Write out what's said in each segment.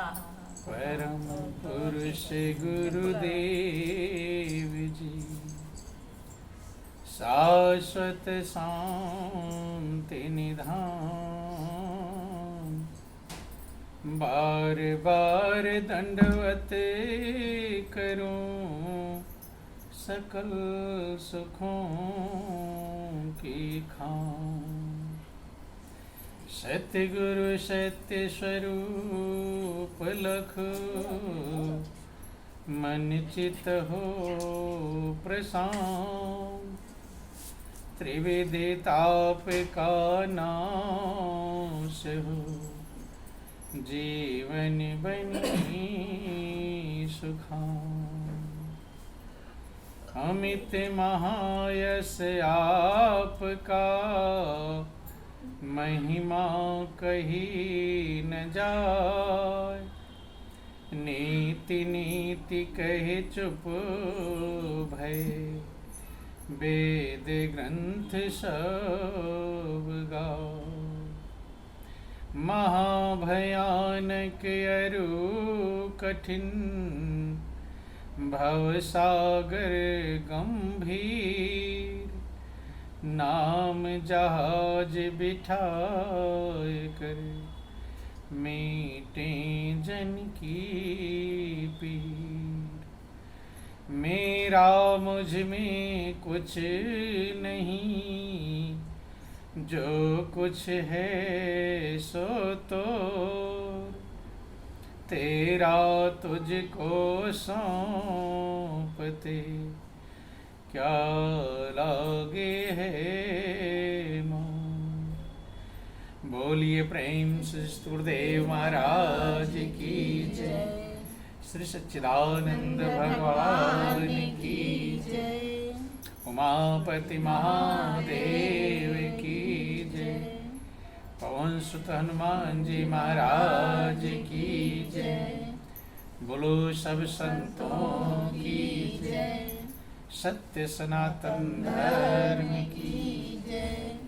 परम पुरुष गुरुदेव जी, शाश्वत शांति निधान, बार बार दंडवत करूं सकल सुखों की खान। सतगुरु सत्य स्वरूप लखो, मन चित हो प्रशांत। त्रिविधि ताप का नाश हो, जीवन बनी सुखान। अमित महायश आपका, महिमा कही न जाय। नीति नीति कहे चुप भय, वेद ग्रंथ सब गाओ। महाभयानक अरु कठिन, भवसागर गंभीर। नाम जहाज बिठाए कर, मीटे जन की पीर। मेरा मुझ में कुछ नहीं, जो कुछ है सो तो तेरा तुझको सौंपते, क्या लागे है मोह। बोलिए प्रेम से गुरुदेव महाराज की जय, श्री सच्चिदानंद भगवान की जय, उमापति महादेव की जय, पवन सुत हनुमान जी महाराज की जय। बोलो सब संतों की जय, सत्य सनातन धर्म की जय।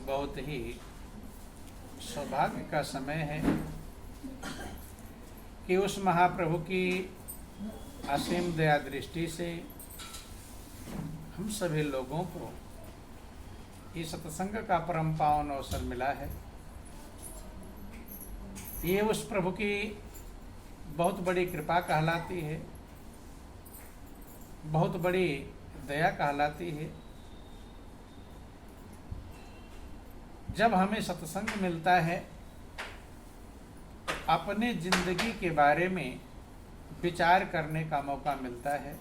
बहुत ही सौभाग्य का समय है कि उस महाप्रभु की असीम दया दृष्टि से हम सभी लोगों को इस सत्संग का परम पावन अवसर मिला है। ये उस प्रभु की बहुत बड़ी कृपा कहलाती है, बहुत बड़ी दया कहलाती है। जब हमें सत्संग मिलता है, अपने जिंदगी के बारे में विचार करने का मौका मिलता है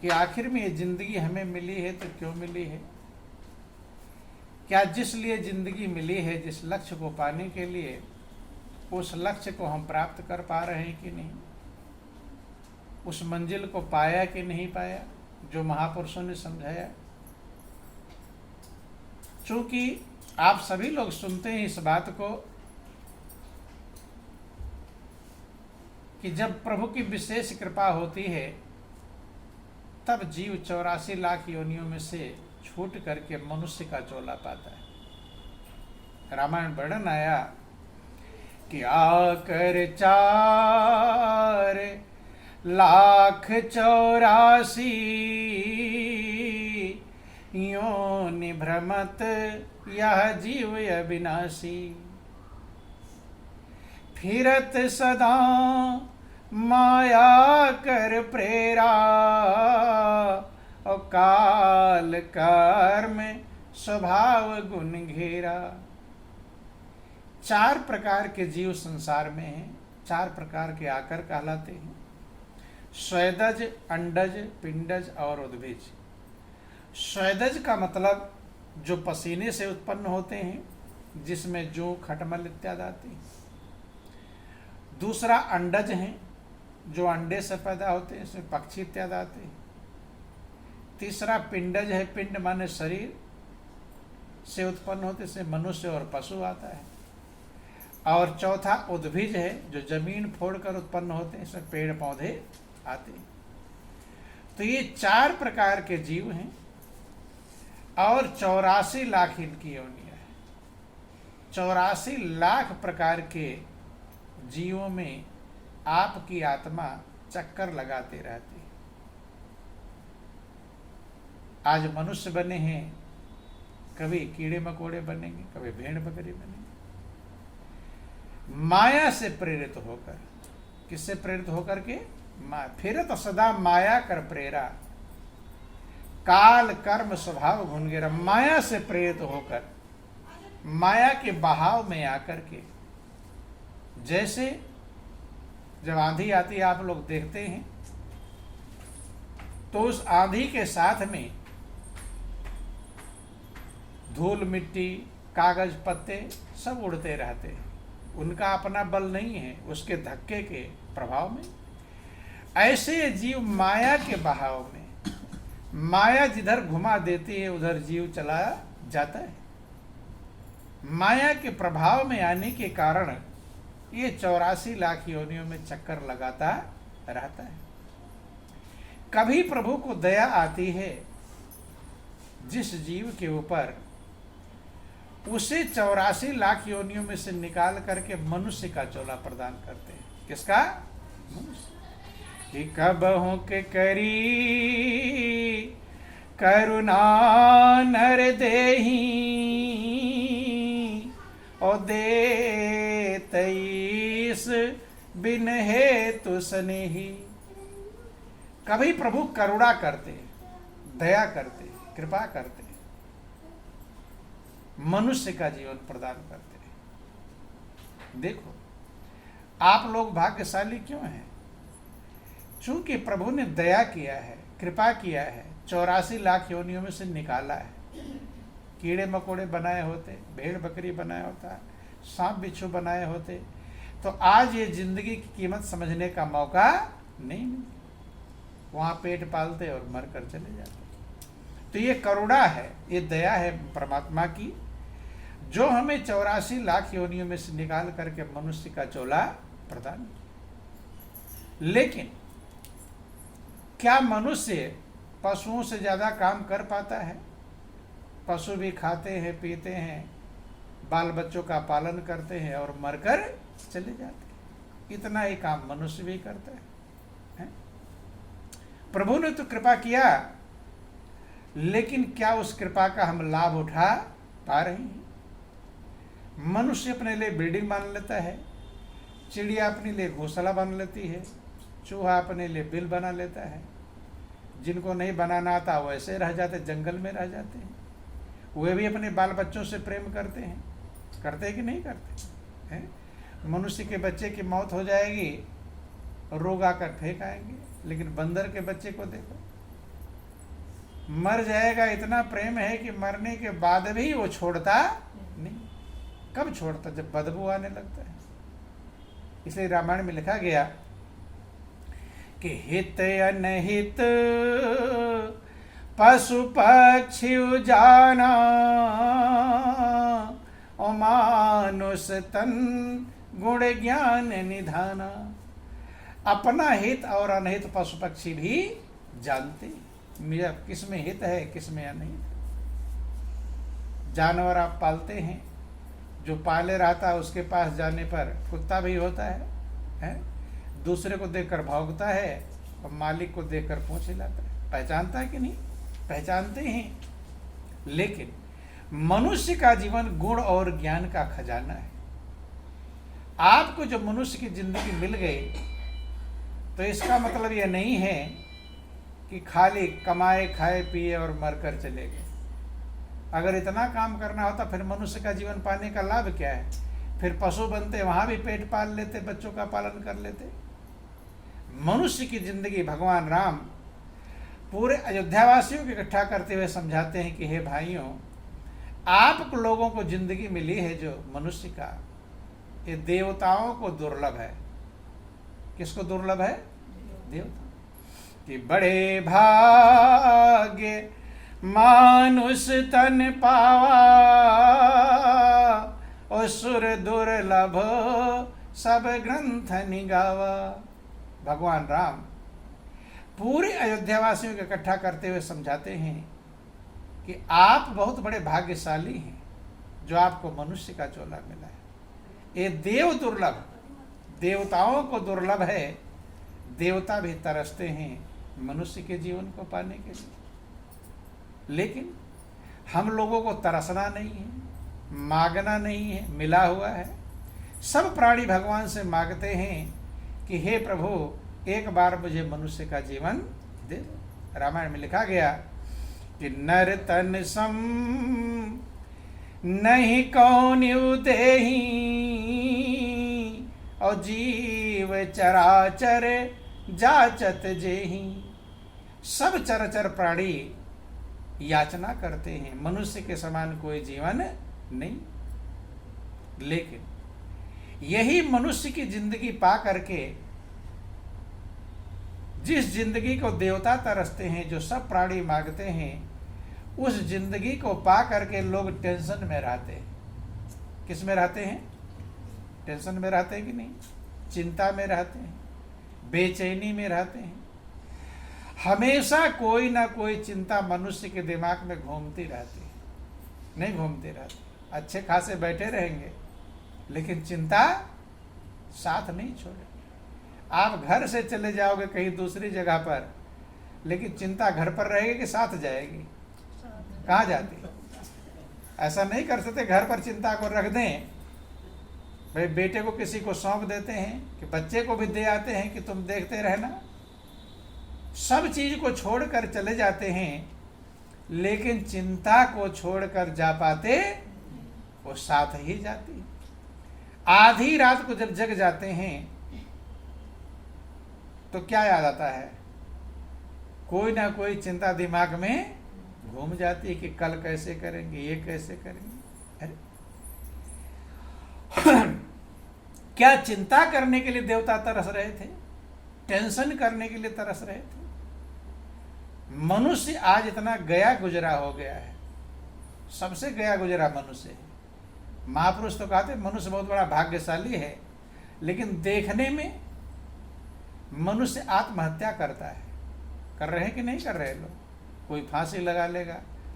कि आखिर में ये जिंदगी हमें मिली है तो क्यों मिली है। क्या जिस लिए जिंदगी मिली है, जिस लक्ष्य को पाने के लिए, उस लक्ष्य को हम प्राप्त कर पा रहे हैं कि नहीं, उस मंजिल को पाया कि नहीं पाया जो महापुरुषों ने समझाया। चूंकि आप सभी लोग सुनते हैं इस बात को कि जब प्रभु की विशेष कृपा होती है, तब जीव 84 लाख योनियों में से छूट करके मनुष्य का चोला पाता है। रामायण वर्णन आया कि आकर 4 लाख 84 योनि भ्रमत, यह जीव अविनाशी। फिरत सदा माया कर प्रेरा, और काल कर्म स्वभाव गुण घेरा। 4 प्रकार के जीव संसार में हैं, 4 प्रकार के आकर कहलाते हैं। स्वेदज, अंडज, पिंडज और उद्भिज। स्वेदज का मतलब जो पसीने से उत्पन्न होते हैं, जिसमें जौ, खटमल इत्यादि आते हैं। दूसरा अंडज हैं, जो अंडे से पैदा होते हैं, इसमें पक्षी इत्यादि आते हैं। तीसरा पिंडज है, पिंड माने शरीर से उत्पन्न होते, इसमें मनुष्य और पशु आता है। और चौथा उद्भिज है, जो जमीन फोड़कर उत्पन्न होते हैं, इसमें पेड़ पौधे आते हैं। तो ये 4 प्रकार के जीव हैं और 84 लाख इनकी योनियां हैं। 84 लाख प्रकार के जीवों में आपकी आत्मा चक्कर लगाते रहती है। आज मनुष्य बने हैं, कभी कीड़े मकोड़े बनेंगे, कभी भेड़ बकरी बनेंगे, माया से प्रेरित होकर। किससे प्रेरित होकर के? फिर तो सदा माया कर प्रेरा, काल कर्म स्वभाव गुणगेरा। माया से प्रेरित होकर, माया के बहाव में आकर के, जैसे जब आंधी आती है आप लोग देखते हैं, तो उस आंधी के साथ में धूल मिट्टी कागज पत्ते सब उड़ते रहते हैं। उनका अपना बल नहीं है, उसके धक्के के प्रभाव में। ऐसे जीव माया के बहाव में, माया जिधर घुमा देती है उधर जीव चला जाता है। माया के प्रभाव में आने के कारण ये 84 लाख योनियों में चक्कर लगाता रहता है। कभी प्रभु को दया आती है जिस जीव के ऊपर, उसे 84 लाख योनियों में से निकाल करके मनुष्य का चोला प्रदान करते हैं। किसका? मनुष्य। कि कबहु के करी करुणा नर देही, और दे तईस बिन हेतु स्नेही। कभी प्रभु करुणा करते, दया करते, कृपा करते, मनुष्य का जीवन प्रदान करते हैं। देखो आप लोग भाग्यशाली क्यों हैं? चूंकि प्रभु ने दया किया है, कृपा किया है, 84 लाख योनियों में से निकाला है। कीड़े मकोड़े बनाए होते, भेड़ बकरी बनाया होता, सांप बिच्छू बनाए होते, तो आज ये जिंदगी की कीमत समझने का मौका नहीं मिलता। वहां पेट पालते और मर कर चले जाते। तो ये करुणा है, ये दया है परमात्मा की, जो हमें 84 लाख योनियों में से निकाल करके मनुष्य का चोला प्रदान किया। लेकिन क्या मनुष्य पशुओं से ज्यादा काम कर पाता है? पशु भी खाते हैं, पीते हैं, बाल बच्चों का पालन करते हैं और मरकर चले जाते हैं। इतना ही काम मनुष्य भी करता है? प्रभु ने तो कृपा किया, लेकिन क्या उस कृपा का हम लाभ उठा पा रहे हैं? मनुष्य अपने लिए बिल्डिंग बना लेता है, चिड़िया अपने लिए घोंसला बना लेती है, चूहा अपने लिए बिल बना लेता है। जिनको नहीं बनाना आता वैसे रह जाते, जंगल में रह जाते हैं। वे भी अपने बाल बच्चों से प्रेम करते हैं, करते हैं कि नहीं करते हैं? मनुष्य के बच्चे की मौत हो जाएगी, रोग आकर फेंक आएंगे, लेकिन बंदर के बच्चे को देखो, मर जाएगा, इतना प्रेम है कि मरने के बाद भी वो छोड़ता नहीं। कब छोड़ता? जब बदबू आने लगता है। इसलिए रामायण में लिखा गया कि हित अनहित पशु पक्षी जाना, और मानुष तन गुण ज्ञान निधाना। अपना हित और अनहित पशु पक्षी भी जानते, मेरा किस में हित है, किस में अनहित। जानवर आप पालते हैं, जो पाले रहता है उसके पास जाने पर कुत्ता भी होता है? दूसरे को देखकर भौंकता है और मालिक को देखकर पूंछ हिलाता है। पहचानता है कि नहीं? पहचानते हैं। लेकिन मनुष्य का जीवन गुण और ज्ञान का खजाना है। आपको जो मनुष्य की जिंदगी मिल गई, तो इसका मतलब यह नहीं है कि खाली कमाए खाए पिए और मरकर चले गए। अगर इतना काम करना होता फिर मनुष्य का जीवन पाने का लाभ क्या है? फिर पशु बनते, वहां भी पेट पाल लेते, बच्चों का पालन कर लेते। मनुष्य की जिंदगी भगवान राम पूरे अयोध्यावासियों को इकट्ठा करते हुए समझाते हैं कि हे भाइयों, आप लोगों को जिंदगी मिली है जो मनुष्य का, ये देवताओं को दुर्लभ है। किसको दुर्लभ है? देवता। कि बड़े भाग्य मानुष तन पावा, और सुर दुर्लभ सब ग्रंथ निगावा। भगवान राम पूरे अयोध्यावासियों को इकट्ठा करते हुए समझाते हैं कि आप बहुत बड़े भाग्यशाली हैं जो आपको मनुष्य का चोला मिला है। ये देव दुर्लभ, देवताओं को दुर्लभ है। देवता भी तरसते हैं मनुष्य के जीवन को पाने के लिए, लेकिन हम लोगों को तरसना नहीं है, मांगना नहीं है, मिला हुआ है। सब प्राणी भगवान से मांगते हैं कि हे प्रभु एक बार मुझे मनुष्य का जीवन दे दो। रामायण में लिखा गया कि नर तन सम नहीं कौन देही और जीव चराचर जाचत जेही। सब चराचर प्राणी याचना करते हैं, मनुष्य के समान कोई जीवन नहीं। लेकिन यही मनुष्य की जिंदगी पा करके, जिस जिंदगी को देवता तरसते हैं, जो सब प्राणी मांगते हैं, उस जिंदगी को पा करके लोग टेंशन में रहते हैं। किस में रहते हैं? टेंशन में रहते हैं कि नहीं? चिंता में रहते हैं, बेचैनी में रहते हैं। हमेशा कोई ना कोई चिंता मनुष्य के दिमाग में घूमती रहती है। नहीं घूमती रहती, अच्छे खासे बैठे रहेंगे लेकिन चिंता साथ नहीं छोड़ेगी। आप घर से चले जाओगे कहीं दूसरी जगह पर, लेकिन चिंता घर पर रहेगी कि साथ जाएगी? कहाँ जाती? ऐसा नहीं कर सकते घर पर चिंता को रख दें। भाई बेटे को किसी को सौंप देते हैं कि बच्चे को भी दे आते हैं कि तुम देखते रहना। सब चीज को छोड़कर चले जाते हैं, लेकिन चिंता को छोड़कर जा पाते वो साथ ही जाती। आधी रात को जब जग जाते हैं तो क्या याद आता है? कोई ना कोई चिंता दिमाग में घूम जाती है कि कल कैसे करेंगे, ये कैसे करेंगे। अरे क्या चिंता करने के लिए देवता तरस रहे थे? टेंशन करने के लिए तरस रहे थे? मनुष्य आज इतना गया गुजरा हो गया है, सबसे गया गुजरा मनुष्य है। महापुरुष तो कहते मनुष्य बहुत बड़ा भाग्यशाली है, लेकिन देखने में मनुष्य आत्महत्या करता है। कर रहे हैं कि नहीं कर रहे लोग? कोई फांसी लगा लेगा,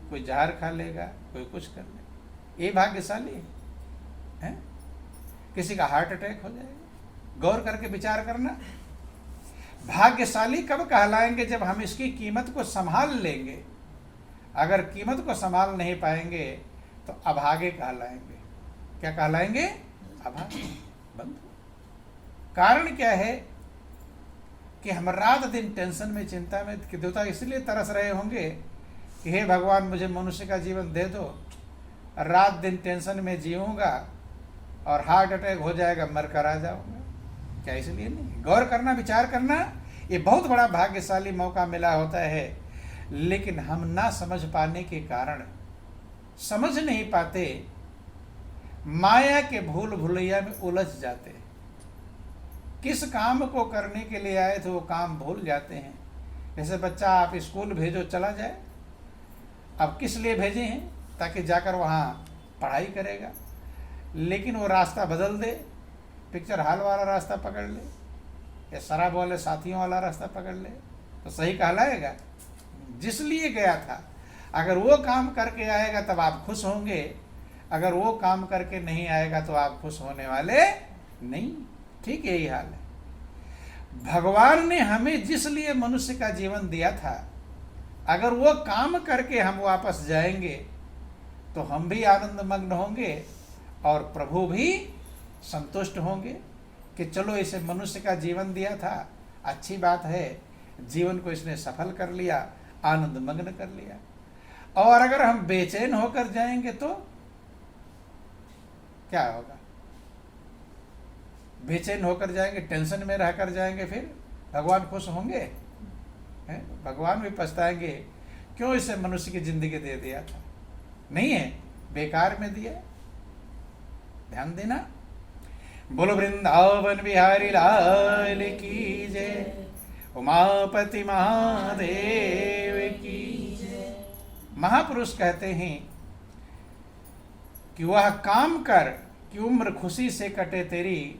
कोई जहर खा लेगा, कोई कुछ कर लेगा। ये भाग्यशाली है? किसी का हार्ट अटैक हो जाएगा। गौर करके विचार करना, भाग्यशाली कब कहलाएंगे? जब हम इसकी कीमत को संभाल लेंगे। अगर कीमत को संभाल नहीं पाएंगे तो अभागे कहलाएंगे। क्या कहलाएंगे? अभागे। बंधु। कारण क्या है कि हम रात दिन टेंशन में, चिंता में, कि देवता इसलिए तरस रहे होंगे कि हे भगवान मुझे मनुष्य का जीवन दे दो, रात दिन टेंशन में जीऊंगा और हार्ट अटैक हो जाएगा, मर कर आ जाऊंगा। क्या इसलिए नहीं? गौर करना, विचार करना, ये बहुत बड़ा भाग्यशाली मौका मिला होता है, लेकिन हम ना समझ पाने के कारण, समझ नहीं पाते, माया के भूल भुलैया में उलझ जाते। किस काम को करने के लिए आए थे वो काम भूल जाते हैं। जैसे बच्चा आप स्कूल भेजो, चला जाए, अब किस लिए भेजे हैं? ताकि जाकर वहाँ पढ़ाई करेगा, लेकिन वो रास्ता बदल दे, पिक्चर हॉल वाला रास्ता पकड़ ले या शराब वाले साथियों वाला रास्ता पकड़ ले, तो सही कहलाएगा? जिस लिए गया था, अगर वो काम करके आएगा तब आप खुश होंगे, अगर वो काम करके नहीं आएगा तो आप खुश होने वाले नहीं। ठीक यही हाल है। भगवान ने हमें जिस लिए मनुष्य का जीवन दिया था, अगर वो काम करके हम वापस जाएंगे तो हम भी आनंद मग्न होंगे और प्रभु भी संतुष्ट होंगे कि चलो इसे मनुष्य का जीवन दिया था, अच्छी बात है, जीवन को इसने सफल कर लिया, आनंद मग्न कर लिया। और अगर हम बेचैन होकर जाएंगे तो क्या होगा? बेचैन होकर जाएंगे, टेंशन में रहकर जाएंगे, फिर भगवान खुश होंगे? भगवान भी पछताएंगे, क्यों इसे मनुष्य की जिंदगी दे दिया था। नहीं है, बेकार में दिया। ध्यान देना। बोलो वृंदावन बिहारी लाल की जय, उमापति महादेव की जय। महापुरुष कहते हैं कि वह काम कर कि उम्र खुशी से कटे तेरी,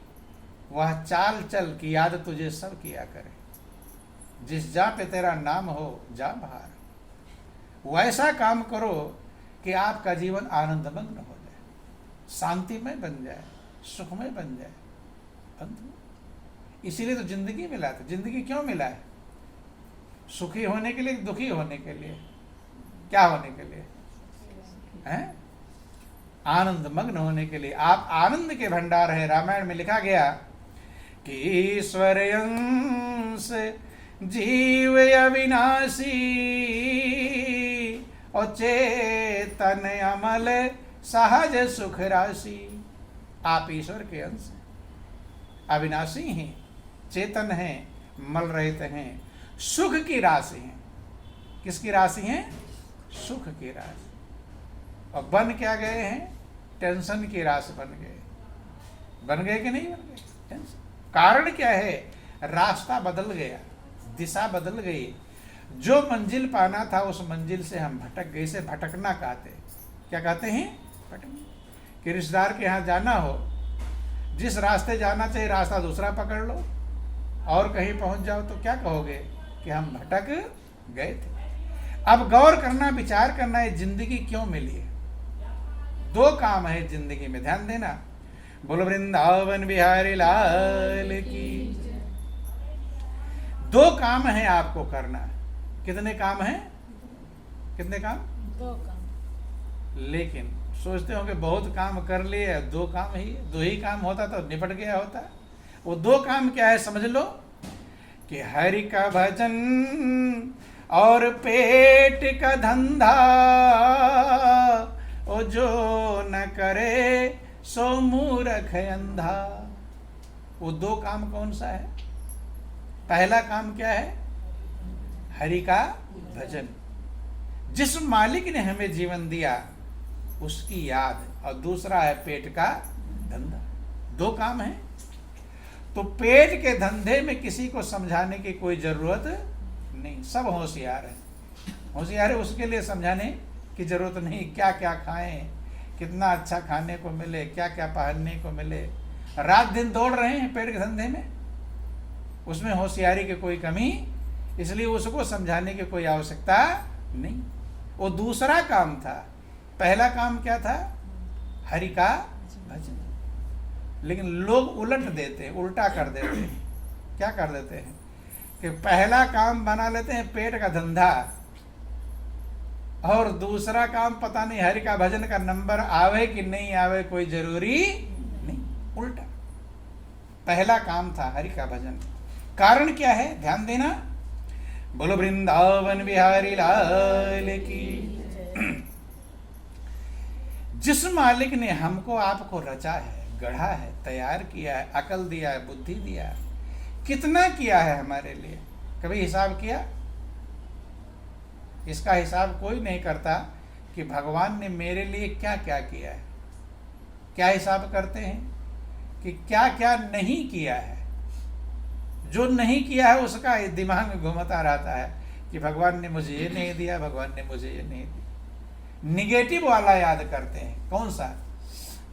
वह चाल चल की याद तुझे सब किया करे। जिस जा पे तेरा नाम हो जा बाहर, वैसा काम करो कि आपका जीवन आनंदमग्न हो जाए। शांतिमय बन जाए, सुखमय बन जाए। बंधु, इसीलिए तो जिंदगी मिला था। जिंदगी क्यों मिला है? सुखी होने के लिए, दुखी होने के लिए, क्या होने के लिए हैं? आनंद मग्न होने के लिए। आप आनंद के भंडार है। रामायण में लिखा गया कि ईश्वर अंश जीव अविनाशी और चेतन अमल सहज सुख राशि। आप ईश्वर के अंश हैं, अविनाशी हैं, चेतन हैं, मल रहित हैं, सुख की राशि हैं। किसकी राशि हैं? सुख की राशि। और बन क्या गए हैं? टेंशन की राशि बन गए। बन गए कि नहीं बन गए? टेंशन। कारण क्या है? रास्ता बदल गया, दिशा बदल गई। जो मंजिल पाना था उस मंजिल से हम भटक गए। इसे भटकना कहते। क्या कहते हैं? भटकना। कि रिश्तेदार के यहाँ जाना हो, जिस रास्ते जाना चाहिए रास्ता दूसरा पकड़ लो और कहीं पहुंच जाओ तो क्या कहोगे? कि हम भटक गए थे। अब गौर करना, विचार करना है, जिंदगी क्यों मिली है? दो काम है जिंदगी में, ध्यान देना। बोलो वृंदावन बिहारी लाल की। दो काम है आपको करना। कितने काम हैं? कितने काम? दो काम। लेकिन सोचते हो कि बहुत काम कर लिए, दो काम ही, दो ही काम होता तो निपट गया होता। वो दो काम क्या है समझ लो। कि हरि का भजन और पेट का धंधा, ओ जो न करे सो मूर्ख अंधा। वो दो काम कौन सा है? पहला काम क्या है? हरि का भजन। जिस मालिक ने हमें जीवन दिया उसकी याद, और दूसरा है पेट का धंधा। दो काम है। तो पेट के धंधे में किसी को समझाने की कोई जरूरत नहीं, सब होशियार है। होशियार है, उसके लिए समझाने की जरूरत नहीं। क्या क्या खाएं, कितना अच्छा खाने को मिले, क्या क्या पहनने को मिले। रात दिन दौड़ रहे हैं पेट के धंधे में, उसमें होशियारी की कोई कमी, इसलिए उसको समझाने की कोई आवश्यकता नहीं। वो दूसरा काम था। पहला काम क्या था? हरि का भजन। लेकिन लोग उलट देते हैं, उल्टा कर देते हैं। क्या कर देते हैं? कि पहला काम बना लेते हैं पेट का धंधा, और दूसरा काम पता नहीं हरि का भजन का नंबर आवे कि नहीं आवे कोई जरूरी नहीं, उल्टा। पहला काम था हरि का भजन। कारण क्या है? ध्यान देना। बोलो वृंदावन बिहारी लाल की। जिस मालिक ने हमको आपको रचा है, गढ़ा है, तैयार किया है, अकल दिया है, बुद्धि दिया है, कितना किया है हमारे लिए? कभी हिसाब किया? इसका हिसाब कोई नहीं करता कि भगवान ने मेरे लिए क्या क्या किया है। क्या हिसाब करते हैं कि क्या क्या नहीं किया है। जो नहीं किया है उसका दिमाग में घूमता रहता है कि भगवान ने मुझे ये नहीं दिया, भगवान ने मुझे ये नहीं दिया। निगेटिव वाला याद करते हैं। कौन सा?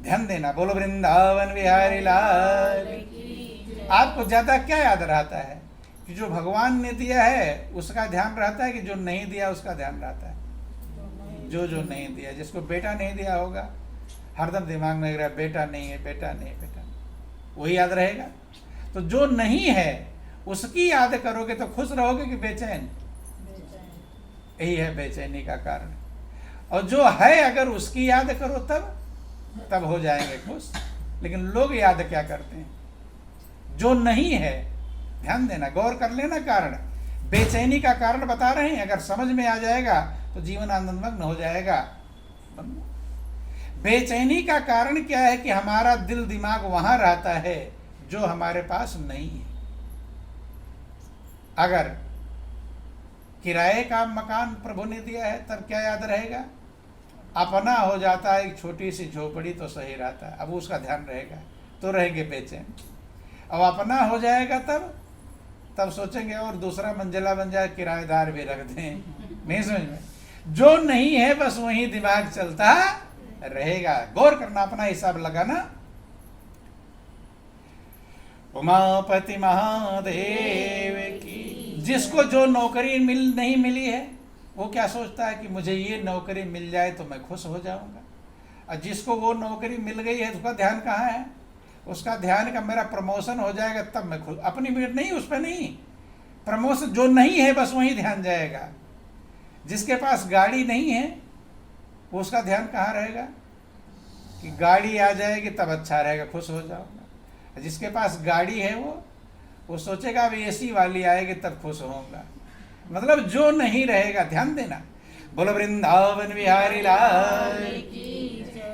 ध्यान देना। बोलो वृंदावन बिहारी लाल। आपको ज्यादा क्या याद रहता है? कि जो भगवान ने दिया है उसका ध्यान रहता है कि जो नहीं दिया उसका ध्यान रहता है? जो नहीं दिया। जिसको बेटा नहीं दिया होगा हरदम दिमाग में लग रहा है बेटा नहीं है, बेटा नहीं, बेटा नहीं, वही याद रहेगा। तो जो नहीं है उसकी याद करोगे तो खुश रहोगे कि बेचैन? यही है बेचैनी का कारण। और जो है अगर उसकी याद करो तब हो जाएंगे खुश। लेकिन लोग याद क्या करते हैं? जो नहीं है। ध्यान देना, गौर कर लेना। कारण बेचैनी का कारण बता रहे हैं, अगर समझ में आ जाएगा तो जीवन आनंदमग्न हो जाएगा। बेचैनी का कारण क्या है? कि हमारा दिल दिमाग वहां रहता है जो हमारे पास नहीं है। अगर किराए का मकान प्रभु ने दिया है तब क्या याद रहेगा? अपना हो जाता है एक छोटी सी झोपड़ी तो सही रहता है, अब उसका ध्यान रहेगा तो रहेंगे बेचैन। अब अपना हो जाएगा तब सोचेंगे और दूसरा मंजिला बन जाए, किराएदार भी रख दें। नहीं समझ में? जो नहीं है बस वहीं दिमाग चलता रहेगा। गौर करना, अपना हिसाब लगाना। उमापति महादेव की। जिसको जो नौकरी नहीं मिली है वो क्या सोचता है कि मुझे ये नौकरी मिल जाए तो मैं खुश हो जाऊंगा। और जिसको वो नौकरी मिल गई है तो उसका ध्यान कहाँ है? उसका ध्यान का मेरा प्रमोशन हो जाएगा तब मैं खुद, अपनी मिनट नहीं, उस पर नहीं, प्रमोशन जो नहीं है बस वहीं ध्यान जाएगा। जिसके पास गाड़ी नहीं है वो उसका ध्यान कहाँ रहेगा कि गाड़ी आ जाएगी तब अच्छा रहेगा, खुश हो जाऊंगा। जिसके पास गाड़ी है वो सोचेगा अब एसी वाली आएगी तब खुश होऊंगा। मतलब जो नहीं रहेगा, ध्यान देना। बोलो वृंदावन बिहारी लाल।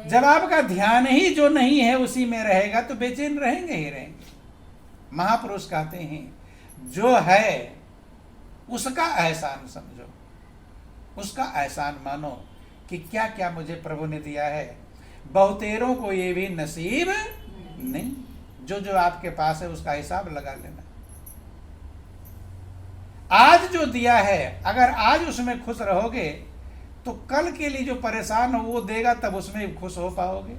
जब आपका ध्यान ही जो नहीं है उसी में रहेगा तो बेचैन रहेंगे ही रहेंगे। महापुरुष कहते हैं जो है उसका एहसान समझो, उसका एहसान मानो कि क्या क्या मुझे प्रभु ने दिया है। बहुतेरों को ये भी नसीब नहीं। जो जो आपके पास है उसका हिसाब लगा लेना। आज जो दिया है अगर आज उसमें खुश रहोगे तो कल के लिए जो परेशान हो वो देगा तब उसमें खुश हो पाओगे।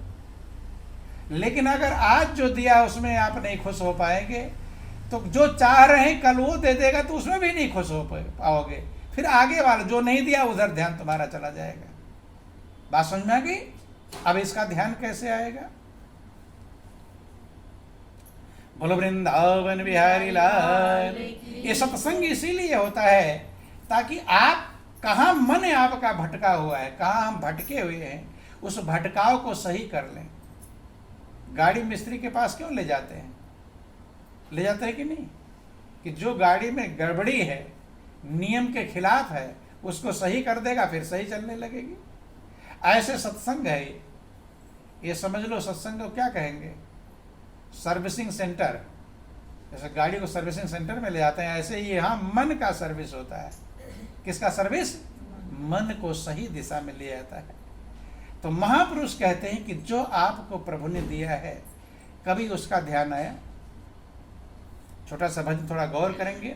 लेकिन अगर आज जो दिया उसमें आप नहीं खुश हो पाएंगे तो जो चाह रहे हैं कल वो दे देगा तो उसमें भी नहीं खुश हो पाओगे। फिर आगे वाला जो नहीं दिया उधर ध्यान तुम्हारा चला जाएगा। बात समझ में आ गई? अब इसका ध्यान कैसे आएगा? बोलो वृंदावन बिहारी लाल। ये सत्संग इसीलिए होता है ताकि आप कहाँ मन आपका भटका हुआ है, कहाँ हम भटके हुए हैं, उस भटकाव को सही कर लें। गाड़ी मिस्त्री के पास क्यों ले जाते हैं? ले जाते हैं कि नहीं? कि जो गाड़ी में गड़बड़ी है, नियम के खिलाफ है, उसको सही कर देगा फिर सही चलने लगेगी। ऐसे सत्संग है ये समझ लो। सत्संग को क्या कहेंगे? Servicing centre. जैसे गाड़ी को सर्विसिंग सेंटर में ले जाते हैं, ऐसे ही यहाँ मन का सर्विस होता है। किसका सर्विस? मन को सही दिशा में ले जाता है। तो महापुरुष कहते हैं कि जो आपको प्रभु ने दिया है कभी उसका ध्यान आया? छोटा सा भजन थोड़ा गौर करेंगे।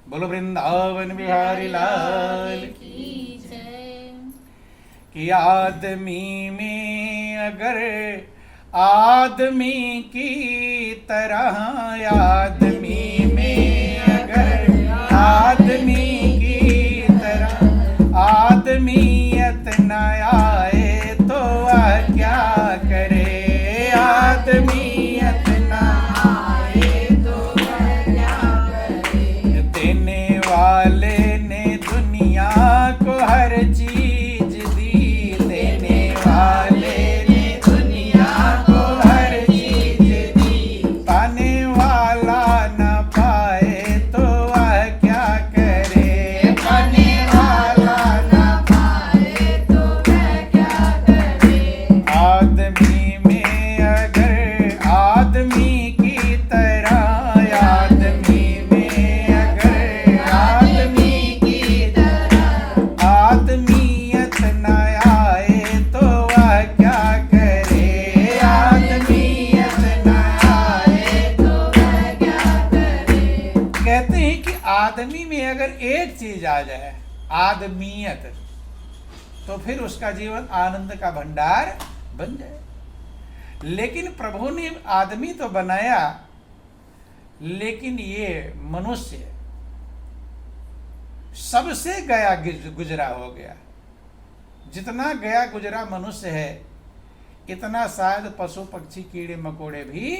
बोलो वृंदावन बिहारी लाल कि आदमी में अगर आदमी की तरह, आदमी में अगर आदमी की तरह आदमियत न आए तो वह क्या करे? आदमियत न आए तो वह क्या करे? देने वाले ने दुनिया को हर चीज दी, देने वाले ने दुनिया को हर चीज दी, पाने वाला न पाए तो वह क्या करे? पाने वाला न पाए तो वह क्या करे? आदमी में अगर आदमी की तरह, आदमी में अगर आदमी की तरह आदमियत न आए तो वह क्या करे? आदमियत न आए तो वह क्या करे? कहते हैं कि आदमी में अगर एक चीज आ जाए, आदमियत, तो फिर उसका जीवन आनंद का भंडार बन जाए। लेकिन प्रभु ने आदमी तो बनाया, लेकिन ये मनुष्य सबसे गया गुजरा हो गया। जितना गया गुजरा मनुष्य है इतना शायद पशु पक्षी कीड़े मकोड़े भी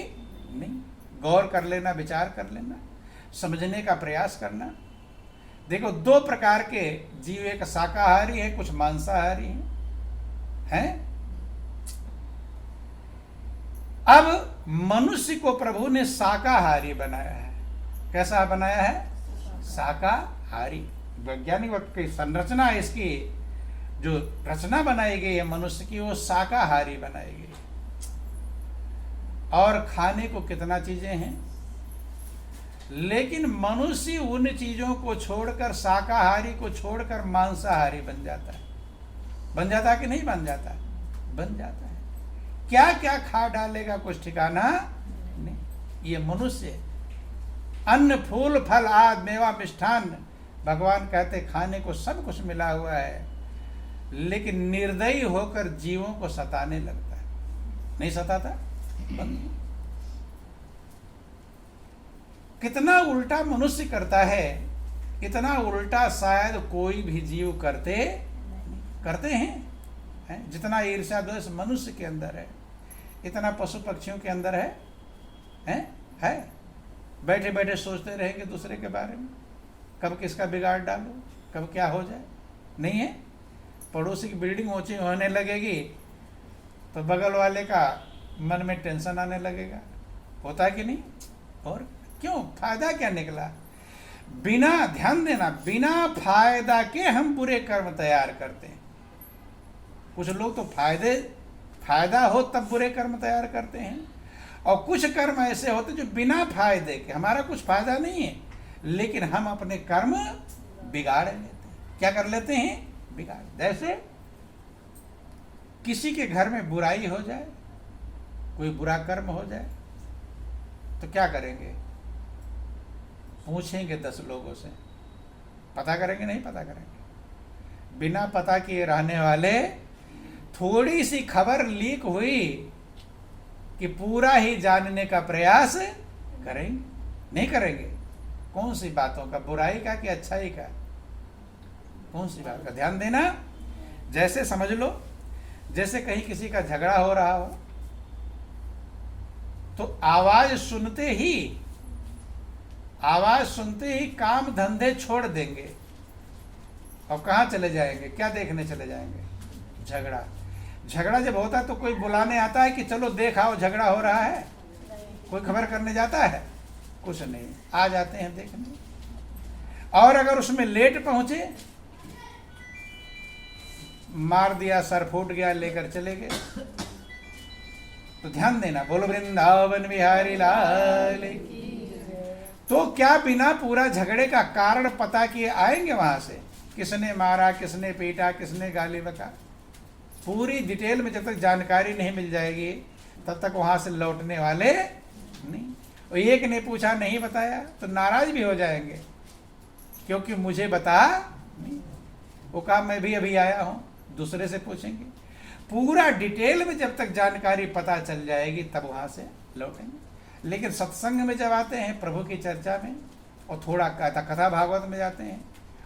नहीं। गौर कर लेना, विचार कर लेना, समझने का प्रयास करना। देखो दो प्रकार के जीव, एक शाकाहारी है, कुछ मांसाहारी हैं। अब मनुष्य को प्रभु ने शाकाहारी बनाया है। कैसा बनाया है? शाकाहारी। वैज्ञानिक की संरचना इसकी जो रचना बनाई गई है मनुष्य की, वो शाकाहारी बनाई गई। और खाने को कितना चीजें हैं, लेकिन मनुष्य उन चीजों को छोड़कर, शाकाहारी को छोड़कर मांसाहारी बन जाता है। बन जाता है कि नहीं बन जाता? बन जाता है। क्या क्या खा डालेगा कुछ ठिकाना नहीं। ये मनुष्य अन्न फूल फल आदि मेवा मिष्ठान, भगवान कहते खाने को सब कुछ मिला हुआ है, लेकिन निर्दयी होकर जीवों को सताने लगता है। नहीं सताता? कितना उल्टा मनुष्य करता है, इतना उल्टा शायद कोई भी जीव करते हैं। जितना ईर्ष्या द्वेष मनुष्य के अंदर है, इतना पशु पक्षियों के अंदर है। बैठे बैठे सोचते रहेंगे दूसरे के बारे में, कब किसका बिगाड़ डालो, कब क्या हो जाए। नहीं है, पड़ोसी की बिल्डिंग ऊंची होने लगेगी तो बगल वाले का मन में टेंशन आने लगेगा। होता है कि नहीं? और क्यों? फायदा क्या निकला? बिना, ध्यान देना, बिना फायदा के हम बुरे कर्म तैयार करते हैं। कुछ लोग तो फायदा हो तब बुरे कर्म तैयार करते हैं, और कुछ कर्म ऐसे होते जो बिना फायदे के, हमारा कुछ फायदा नहीं है लेकिन हम अपने कर्म बिगाड़ लेते हैं। क्या कर लेते हैं? बिगाड़। जैसे किसी के घर में बुराई हो जाए, कोई बुरा कर्म हो जाए तो क्या करेंगे? पूछेंगे 10 लोगों से, पता करेंगे? नहीं पता करेंगे। बिना पता किए रहने वाले, थोड़ी सी खबर लीक हुई कि पूरा ही जानने का प्रयास करेंगे? नहीं करेंगे। कौन सी बातों का? बुराई का कि अच्छाई का? कौन सी बात का? ध्यान देना। जैसे समझ लो, जैसे कहीं किसी का झगड़ा हो रहा हो तो आवाज सुनते ही काम धंधे छोड़ देंगे और कहाँ चले जाएंगे? क्या देखने चले जाएंगे? झगड़ा जब होता है तो कोई बुलाने आता है कि चलो देख आओ झगड़ा हो रहा है? कोई खबर करने जाता है? कुछ नहीं, आ जाते हैं देखने। और अगर उसमें लेट पहुंचे, मार दिया, सर फूट गया, लेकर चले गए। तो ध्यान देना, बोलो वृंदावन बिहारी लाल की। तो क्या बिना पूरा झगड़े का कारण पता किए आएंगे वहां से? किसने मारा, किसने पीटा, किसने गाली बका, पूरी डिटेल में जब तक जानकारी नहीं मिल जाएगी तब तक वहां से लौटने वाले नहीं। और एक ने पूछा, नहीं बताया, तो नाराज भी हो जाएंगे क्योंकि मुझे बता नहीं। वो कहा मैं भी अभी आया हूं, दूसरे से पूछेंगे। पूरा डिटेल में जब तक जानकारी पता चल जाएगी तब वहां से लौटेंगे। लेकिन सत्संग में जब आते हैं, प्रभु की चर्चा में, और थोड़ा कथा भागवत में जाते हैं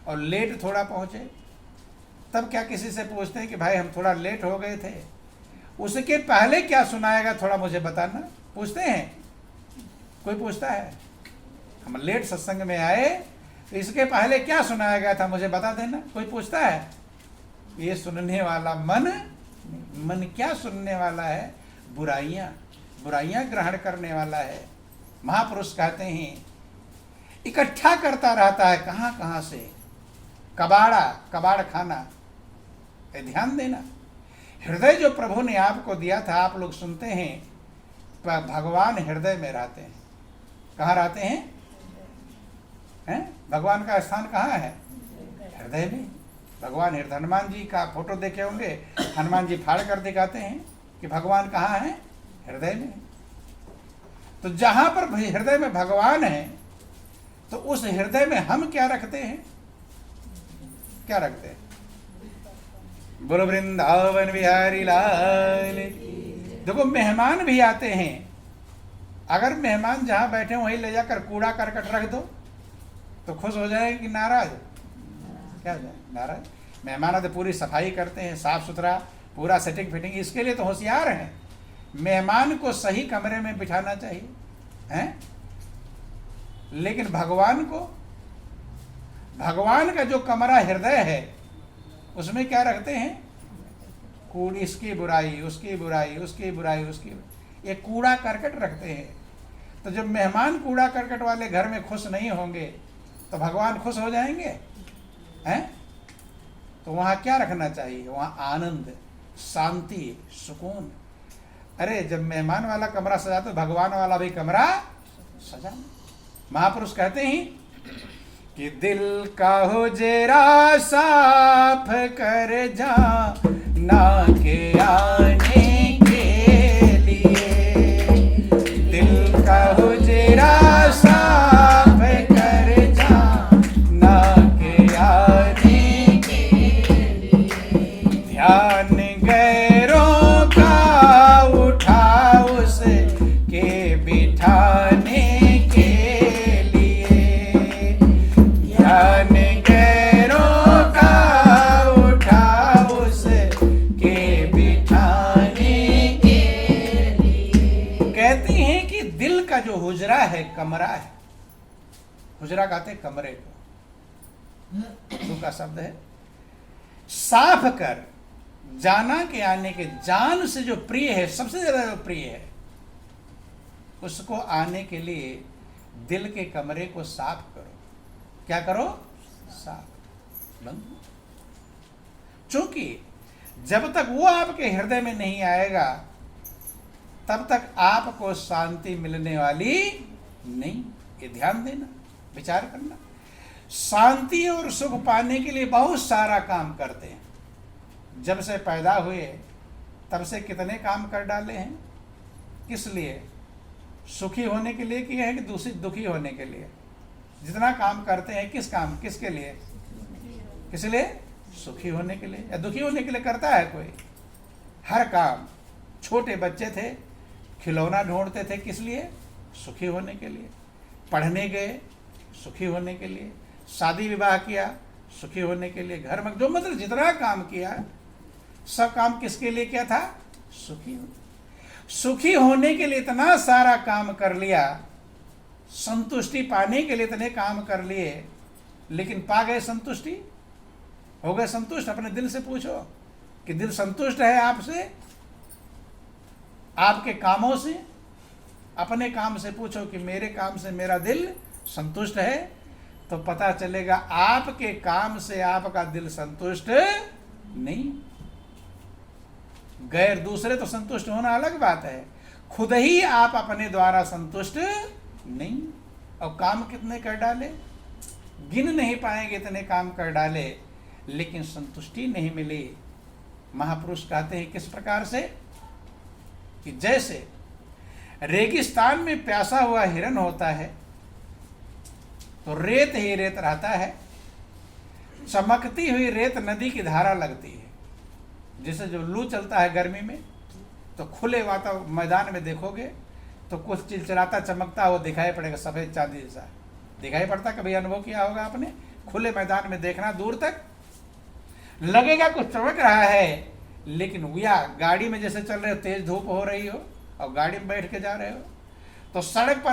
और लेट थोड़ा पहुंचे, तब क्या किसी से पूछते हैं कि भाई हम थोड़ा लेट हो गए थे, उसके पहले क्या सुनाएगा थोड़ा मुझे बताना? पूछते हैं? कोई पूछता है? हम लेट सत्संग में आए तो इसके पहले क्या सुनाया गया था मुझे बता देना। कोई पूछता है? ये सुनने वाला मन क्या सुनने वाला है? बुराइयां ग्रहण करने वाला है। महापुरुष कहते हैं इकट्ठा करता रहता है कहां से, कबाड़ खाना। ध्यान देना, हृदय जो प्रभु ने आपको दिया था, आप लोग सुनते हैं, भगवान हृदय में रहते हैं। कहाँ रहते हैं? भगवान का स्थान कहाँ है? हृदय में। भगवान हृदय, हनुमान जी का फोटो देखे होंगे, हनुमान जी फाड़ कर दिखाते हैं कि भगवान कहाँ है? हृदय में। तो जहां पर हृदय में भगवान है तो उस हृदय में हम क्या रखते हैं? क्या रखते हैं? बोलो वृंदावन बिहारी लाल। देखो, मेहमान भी आते हैं, अगर मेहमान जहां बैठे वहीं ले जाकर कूड़ा करकट रख दो तो खुश हो जाएंगे कि नाराज? क्या हो जाए? नाराज। मेहमान आते पूरी सफाई करते हैं, साफ सुथरा, पूरा सेटिंग फिटिंग, इसके लिए तो होशियार हैं। मेहमान को सही कमरे में बिठाना चाहिए, हैं? लेकिन भगवान का जो कमरा हृदय है उसमें क्या रखते हैं? कूड़ी, इसकी बुराई, उसकी बुराई, उसकी बुराई, ये कूड़ा करकट रखते हैं। तो जब मेहमान कूड़ा करकट वाले घर में खुश नहीं होंगे तो भगवान खुश हो जाएंगे? हैं? तो वहां क्या रखना चाहिए? वहां आनंद, शांति, सुकून। अरे जब मेहमान वाला कमरा सजा तो भगवान वाला भी कमरा सजा। महापुरुष कहते हैं कि दिल का हुजरा साफ कर जा ना के आने के लिए, दिल का हुजरा साफ कर जा ना के आने के लिए, ध्यान गैरों का उठा उसके बिठाने के लिए, ध्यान गैरों का उठा उसके का जो हुजरा है, कमरा है, हुजरा कहते हैं कमरे को, उर्दू का शब्द है, साफ कर जाना के आने के, जान से जो प्रिय है, सबसे ज्यादा जो प्रिय है, उसको आने के लिए दिल के कमरे को साफ करो। क्या करो? साफ बंद। चूंकि जब तक वो आपके हृदय में नहीं आएगा तब तक आपको शांति मिलने वाली नहीं। ये ध्यान देना, विचार करना। शांति और सुख पाने के लिए बहुत सारा काम करते हैं। जब से पैदा हुए तब से कितने काम कर डाले हैं। किस लिए? सुखी होने के लिए किए हैं कि दूसरी दुखी होने के लिए? जितना काम करते हैं किस काम, किसके लिए? किस लिए? सुखी होने के लिए। या दुखी होने के लिए करता है कोई? हर काम। छोटे बच्चे थे, खिलौना ढूंढते थे, किस लिए? सुखी होने के लिए। पढ़ने गए, सुखी होने के लिए। शादी विवाह किया, सुखी होने के लिए। घर में जो मतलब जितना काम किया, सब काम किसके लिए किया था? सुखी हो। सुखी होने के लिए इतना सारा काम कर लिया, संतुष्टि पाने के लिए इतने काम कर लिए, लेकिन पा गए संतुष्टि? हो गए संतुष्ट? अपने दिल से पूछो कि दिल संतुष्ट है आपसे, आपके कामों से? अपने काम से पूछो कि मेरे काम से मेरा दिल संतुष्ट है, तो पता चलेगा आपके काम से आपका दिल संतुष्ट नहीं। गैर दूसरे तो संतुष्ट होना अलग बात है, खुद ही आप अपने द्वारा संतुष्ट नहीं। और काम कितने कर डाले, गिन नहीं पाएंगे, इतने काम कर डाले, लेकिन संतुष्टि नहीं मिली। महापुरुष कहते हैं किस प्रकार से, कि जैसे रेगिस्तान में प्यासा हुआ हिरन होता है तो रेत ही रेत रहता है, चमकती हुई रेत नदी की धारा लगती है। जैसे जो लू चलता है गर्मी में, तो खुले मैदान में देखोगे तो कुछ चिलचिलाता चमकता वो दिखाई पड़ेगा, सफेद चांदी जैसा दिखाई पड़ता। कभी अनुभव किया होगा आपने? खुले मैदान में देखना, दूर तक लगेगा कुछ चमक रहा है, लेकिन या गाड़ी में जैसे चल रहे हो, तेज धूप हो रही हो और गाड़ी में बैठ के जा रहे हो, तो सड़क पर